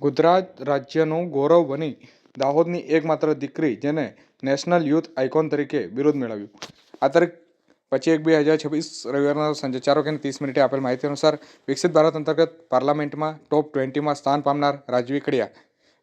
ગુજરાત રાજ્યનું ગૌરવ બની દાહોદની એકમાત્ર દીકરી જેને નેશનલ યુથ આઇકોન તરીકે બિરુદ મેળવ્યું. આ તારીખ 25/1/2026 રવિવારના સાંજે 4:30 આપેલ માહિતી અનુસાર વિકસિત ભારત અંતર્ગત પાર્લામેન્ટમાં ટોપ 20માં સ્થાન પામનાર રાજવી કડિયા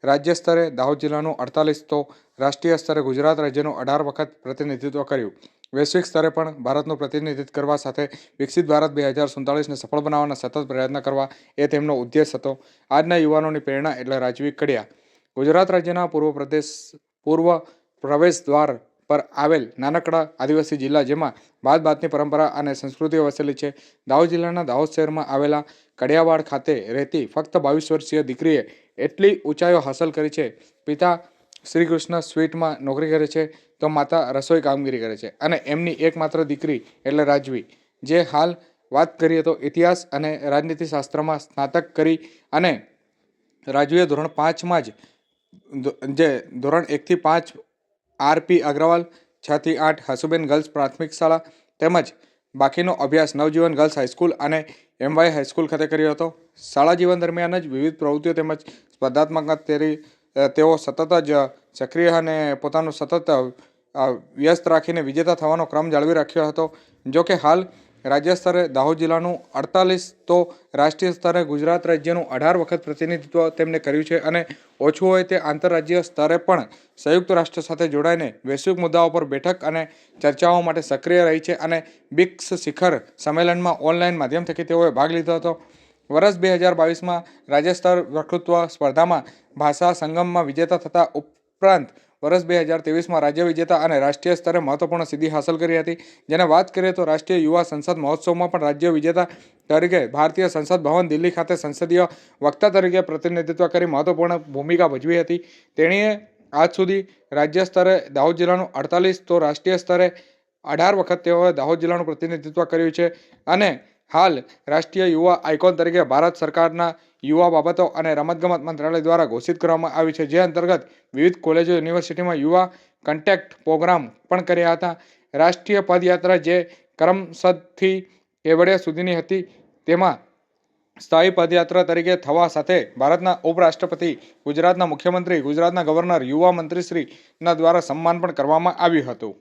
રાજ્ય સ્તરે દાહોદ જિલ્લાનું 48 તો રાષ્ટ્રીય સ્તરે ગુજરાત રાજ્યનું 18 વખત પ્રતિનિધિત્વ કર્યું. વૈશ્વિક સ્તરે પણ ભારતનું પ્રતિનિધિત્વ કરવા સાથે વિકસિત ભારત 2047ને સફળ બનાવવાના સતત પ્રયત્ન કરવા એ તેમનો ઉદ્દેશ હતો. આજના યુવાનોની પ્રેરણા એટલે રાજવી કડિયા. ગુજરાત રાજ્યના પૂર્વ પ્રવેશ દ્વાર પર આવેલ નાનકડા આદિવાસી જિલ્લા જેમાં બાતની પરંપરા અને સંસ્કૃતિઓ વસેલી છે. દાહોદ જિલ્લાના દાહોદ શહેરમાં આવેલા કડિયાવાડ ખાતે રહેતી ફક્ત 22 વર્ષીય દીકરીએ એટલી ઊંચાઈઓ હાંસલ કરી છે. પિતા શ્રી કૃષ્ણ સ્વીટમાં નોકરી કરે છે તો માતા રસોઈ કામગીરી કરે છે અને એમની એકમાત્ર દીકરી એટલે રાજવી જે હાલ વાત કરીએ તો ઇતિહાસ અને રાજનીતિ શાસ્ત્રમાં સ્નાતક કરી અને રાજવીએ ધોરણ 5માં જે ધોરણ 1થી 5 RP અગ્રવાલ 6થી 8 હસુબેન ગર્લ્સ પ્રાથમિક શાળા તેમજ બાકીનો અભ્યાસ નવજીવન ગર્લ્સ હાઈસ્કૂલ અને MY હાઈસ્કૂલ ખાતે કર્યો હતો. શાળા જીવન દરમિયાન જ વિવિધ પ્રવૃત્તિઓ તેમજ સ્પર્ધાત્મક તેઓ સતત જ સક્રિય અને પોતાનું સતત વ્યસ્ત રાખીને વિજેતા થવાનો ક્રમ જાળવી રાખ્યો હતો. જો કે હાલ રાજ્ય સ્તરે દાહોદ જિલ્લાનું 48 તો રાષ્ટ્રીય સ્તરે ગુજરાત રાજ્યનું 18 વખત પ્રતિનિધિત્વ તેમને કર્યું છે અને ઓછું હોય તે આંતરરાજ્ય સ્તરે પણ સંયુક્ત રાષ્ટ્ર સાથે જોડાઈને વૈશ્વિક મુદ્દાઓ પર બેઠક અને ચર્ચાઓ માટે સક્રિય રહી છે અને બ્રિક્સ શિખર સંમેલનમાં ઓનલાઈન માધ્યમ થકી તેઓએ ભાગ લીધો હતો. વર્ષ 2022માં રાજ્ય સ્તર વક્તૃત્વ સ્પર્ધામાં ભાષા સંગમમાં વિજેતા થતા ઉપરાંત વર્ષ 2023માં રાજ્ય વિજેતા અને રાષ્ટ્રીય સ્તરે મહત્વપૂર્ણ સિદ્ધિ હાંસલ કરી હતી. જેને વાત કરીએ તો રાષ્ટ્રીય યુવા સંસદ મહોત્સવમાં પણ રાજ્ય વિજેતા તરીકે ભારતીય સંસદ ભવન દિલ્હી ખાતે સંસદીય વક્તા તરીકે પ્રતિનિધિત્વ કરી મહત્વપૂર્ણ ભૂમિકા ભજવી હતી. તેણીએ આજ સુધી રાજ્ય સ્તરે દાહોદ જિલ્લાનું 48 તો રાષ્ટ્રીય સ્તરે 18 વખત તેઓએ દાહોદ જિલ્લાનું પ્રતિનિધિત્વ કર્યું છે અને હાલ રાષ્ટ્રીય યુવા આઇકોન તરીકે ભારત સરકારના યુવા બાબતો અને રમતગમત મંત્રાલય દ્વારા ઘોષિત કરવામાં આવી છે. જે અંતર્ગત વિવિધ કોલેજો યુનિવર્સિટીમાં યુવા કન્ટેક્ટ પ્રોગ્રામ પણ કર્યા હતા. રાષ્ટ્રીય પદયાત્રા જે કરમસદથી કેવડિયા સુધીની હતી તેમાં સ્થાયી પદયાત્રા તરીકે થવા સાથે ભારતના ઉપરાષ્ટ્રપતિ, ગુજરાતના મુખ્યમંત્રી, ગુજરાતના ગવર્નર, યુવા મંત્રીશ્રીના દ્વારા સન્માન પણ કરવામાં આવ્યું હતું.